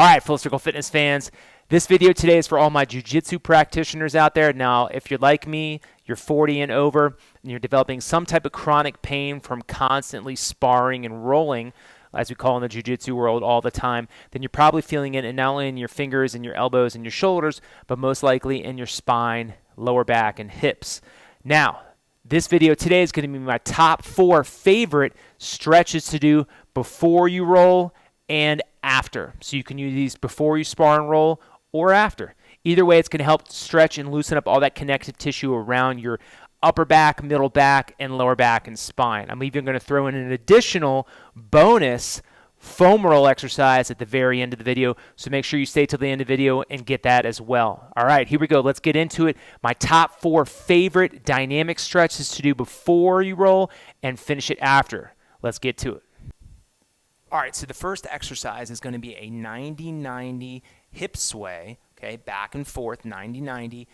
All right, Full Circle Fitness fans, this video today is for all my Jiu-Jitsu practitioners out there. Now, if you're like me, you're 40 and over, and you're developing some type of chronic pain from constantly sparring and rolling, as we call in the Jiu-Jitsu world all the time, then you're probably feeling it not only in your fingers and your elbows and your shoulders, but most likely in your spine, lower back, and hips. Now, this video today is going to be my top 4 favorite stretches to do before you roll and after. So you can use these before you spar and roll or after. Either way, it's going to help stretch and loosen up all that connective tissue around your upper back, middle back, and lower back and spine. I'm even going to throw in an additional bonus foam roll exercise at the very end of the video, so make sure you stay till the end of the video and get that as well. All right, here we go. Let's get into it. My top 4 favorite dynamic stretches to do before you roll and finish it after. Let's get to it. All right, so the first exercise is going to be a 90-90 hip sway, okay, back and forth, 90-90,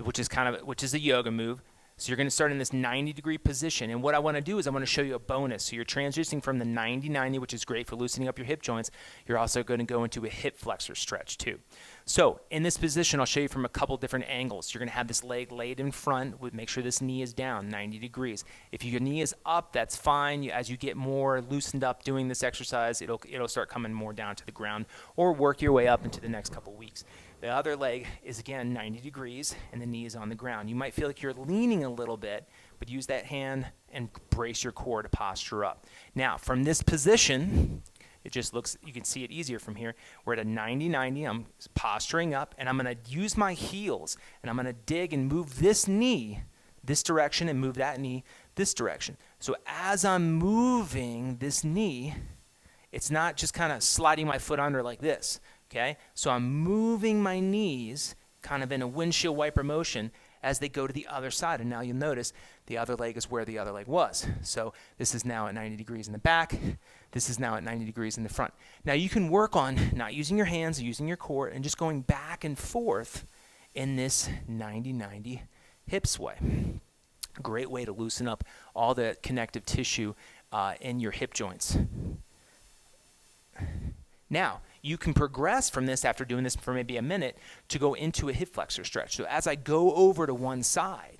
which is a yoga move. So you're going to start in this 90-degree position, and what I want to do is I want to show you a bonus. So you're transitioning from the 90-90, which is great for loosening up your hip joints. You're also going to go into a hip flexor stretch too. So in this position, I'll show you from a couple different angles. You're going to have this leg laid in front. Make sure this knee is down 90 degrees. If your knee is up, that's fine. As you get more loosened up doing this exercise, it'll start coming more down to the ground, or work your way up into the next couple weeks. The other leg is, again, 90 degrees, and the knee is on the ground. You might feel like you're leaning a little bit, but use that hand and brace your core to posture up. Now, from this position, it just looks, you can see it easier from here. We're at a 90-90. I'm posturing up, and I'm going to use my heels, and I'm going to dig and move this knee this direction and move that knee this direction. So as I'm moving this knee, it's not just kind of sliding my foot under like this. Okay, so I'm moving my knees kind of in a windshield wiper motion as they go to the other side. And now you'll notice the other leg is where the other leg was. So this is now at 90 degrees in the back. This is now at 90 degrees in the front. Now you can work on not using your hands, using your core, and just going back and forth in this 90-90 hip sway. Great way to loosen up all the connective tissue in your hip joints. Now, you can progress from this after doing this for maybe a minute to go into a hip flexor stretch. So as I go over to one side,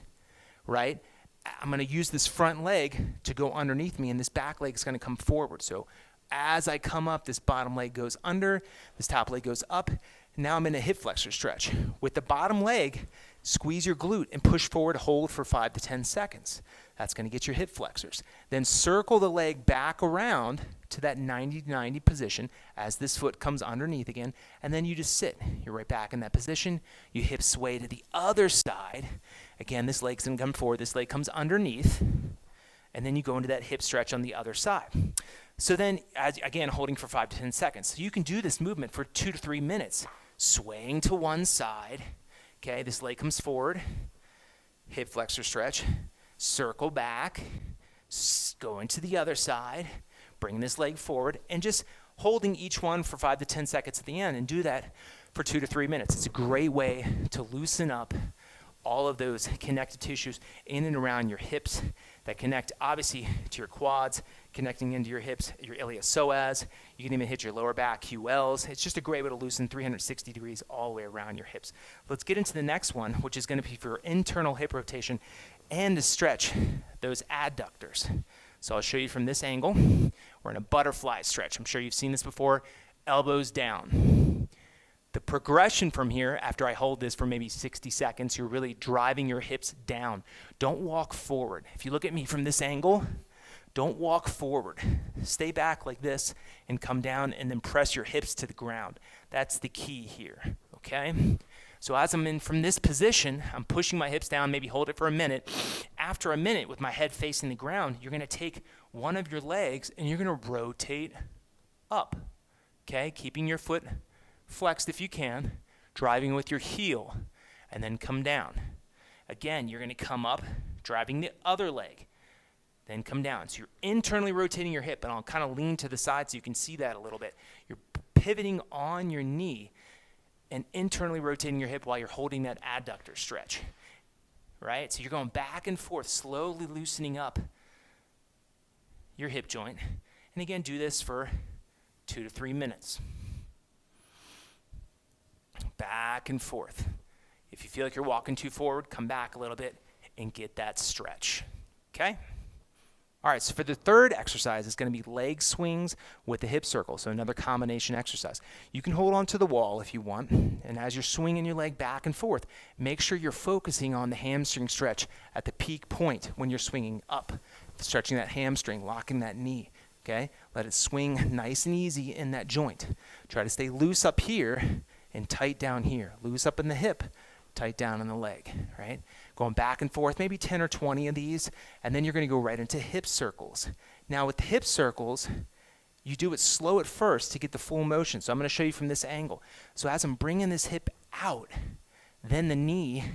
right, I'm going to use this front leg to go underneath me, and this back leg is going to come forward. So as I come up, this bottom leg goes under, this top leg goes up. Now I'm in a hip flexor stretch. With the bottom leg, squeeze your glute and push forward, hold for 5 to 10 seconds. That's going to get your hip flexors. Then circle the leg back around to that 90-90 position as this foot comes underneath again, and then you just sit. You're right back in that position. You hip sway to the other side. Again, this leg's going to come forward. This leg comes underneath, and then you go into that hip stretch on the other side. So then, again, holding for 5 to 10 seconds. So you can do this movement for 2 to 3 minutes, swaying to one side. Okay, this leg comes forward, hip flexor stretch, circle back, go into the other side, bring this leg forward, and just holding each one for 5 to 10 seconds at the end, and do that for 2 to 3 minutes. It's a great way to loosen up all of those connective tissues in and around your hips that connect obviously to your quads, connecting into your hips, your iliopsoas. You can even hit your lower back, QLs. It's just a great way to loosen 360 degrees all the way around your hips. Let's get into the next one, which is going to be for internal hip rotation and to stretch those adductors. So I'll show you from this angle. We're in a butterfly stretch. I'm sure you've seen this before. Elbows down. The progression from here, after I hold this for maybe 60 seconds, you're really driving your hips down. Don't walk forward. If you look at me from this angle, don't walk forward. Stay back like this and come down, and then press your hips to the ground. That's the key here, okay? So as I'm in from this position, I'm pushing my hips down, maybe hold it for a minute. After a minute, with my head facing the ground, you're going to take one of your legs and you're going to rotate up, okay? Keeping your foot flexed if you can, driving with your heel, and then come down. Again, you're going to come up, driving the other leg, then come down. So you're internally rotating your hip, and I'll kind of lean to the side so you can see that a little bit. You're pivoting on your knee and internally rotating your hip while you're holding that adductor stretch, right? So you're going back and forth, slowly loosening up your hip joint. And again, do this for 2 to 3 minutes. back and forth. If you feel like you're walking too forward, come back a little bit and get that stretch. Okay? All right, so for the third exercise, it's going to be leg swings with the hip circle, so another combination exercise. You can hold on to the wall if you want, and as you're swinging your leg back and forth, make sure you're focusing on the hamstring stretch at the peak point when you're swinging up, stretching that hamstring, locking that knee, okay? Let it swing nice and easy in that joint. Try to stay loose up here and tight down here. Loose up in the hip, tight down in the leg, right? Going back and forth, maybe 10 or 20 of these, and then you're going to go right into hip circles. Now with the hip circles, you do it slow at first to get the full motion. So I'm going to show you from this angle. So as I'm bringing this hip out, then the knee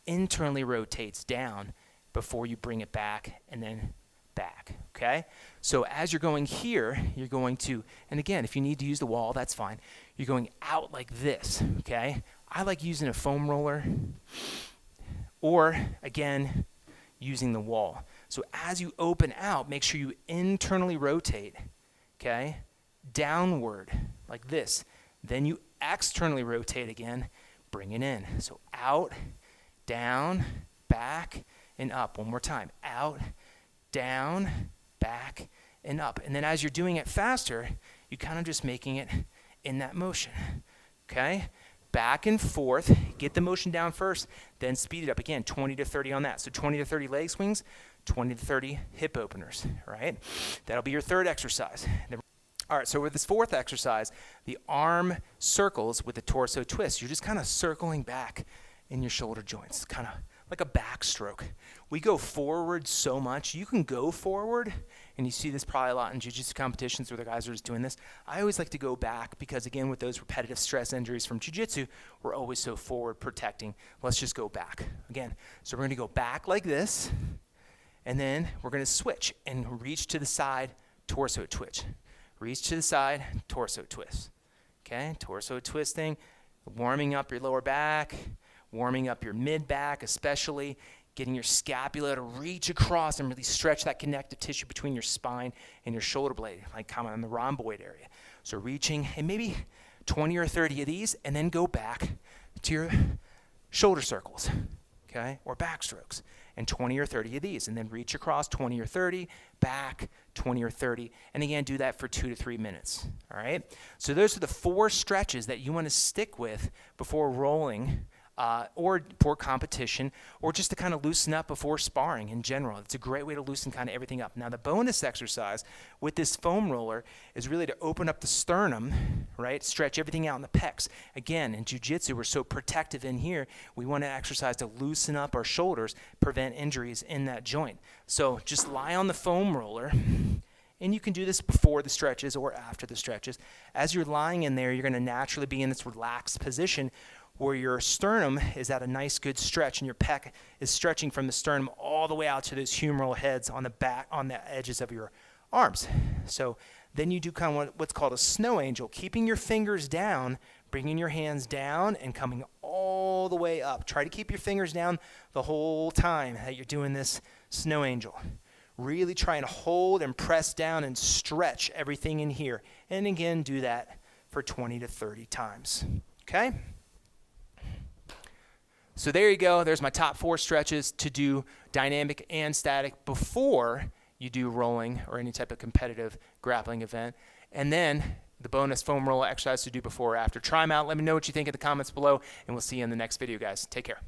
internally rotates down before you bring it back and then back, okay? So as you're going here, you're going to, and again, if you need to use the wall, that's fine. You're going out like this, okay? I like using a foam roller or, again, using the wall. So as you open out, make sure you internally rotate, okay, downward like this. Then you externally rotate again, bring it in. So out, down, back, and up. One more time. Out, down, back, and up. And then as you're doing it faster, you're kind of just making it in that motion, okay? Back and forth, get the motion down first, then speed it up again, 20 to 30 on that. So 20 to 30 leg swings, 20 to 30 hip openers, right? That'll be your third exercise. All right, so with this fourth exercise, the arm circles with the torso twist. You're just kind of circling back in your shoulder joints, kind of like a backstroke. We go forward so much. You can go forward, and you see this probably a lot in jiu-jitsu competitions where the guys are just doing this. I always like to go back because, again, with those repetitive stress injuries from jiu-jitsu, we're always so forward protecting. Let's just go back. Again, so we're going to go back like this, and then we're going to switch and reach to the side, torso twitch. Reach to the side, torso twist. Okay, torso twisting, warming up your lower back, warming up your mid-back, especially getting your scapula to reach across and really stretch that connective tissue between your spine and your shoulder blade, like kind of in the rhomboid area. So reaching, and maybe 20 or 30 of these, and then go back to your shoulder circles, okay, or backstrokes, and 20 or 30 of these, and then reach across 20 or 30, back 20 or 30, and again, do that for 2 to 3 minutes, all right? So those are the 4 stretches that you want to stick with before rolling, or for competition, or just to kind of loosen up before sparring in general. It's a great way to loosen kind of everything up. Now, the bonus exercise with this foam roller is really to open up the sternum, right? Stretch everything out in the pecs. Again, in jiu-jitsu, we're so protective in here. We want to exercise to loosen up our shoulders, prevent injuries in that joint. So just lie on the foam roller, and you can do this before the stretches or after the stretches. As you're lying in there, you're going to naturally be in this relaxed position where your sternum is at a nice good stretch and your pec is stretching from the sternum all the way out to those humeral heads on the back, on the edges of your arms. So then you do kind of what's called a snow angel, keeping your fingers down, bringing your hands down and coming all the way up. Try to keep your fingers down the whole time that you're doing this snow angel. Really trying to hold and press down and stretch everything in here. And again, do that for 20 to 30 times, okay? So there you go. There's my top 4 stretches to do dynamic and static before you do rolling or any type of competitive grappling event. And then the bonus foam roller exercise to do before or after. Try them out. Let me know what you think in the comments below, and we'll see you in the next video, guys. Take care.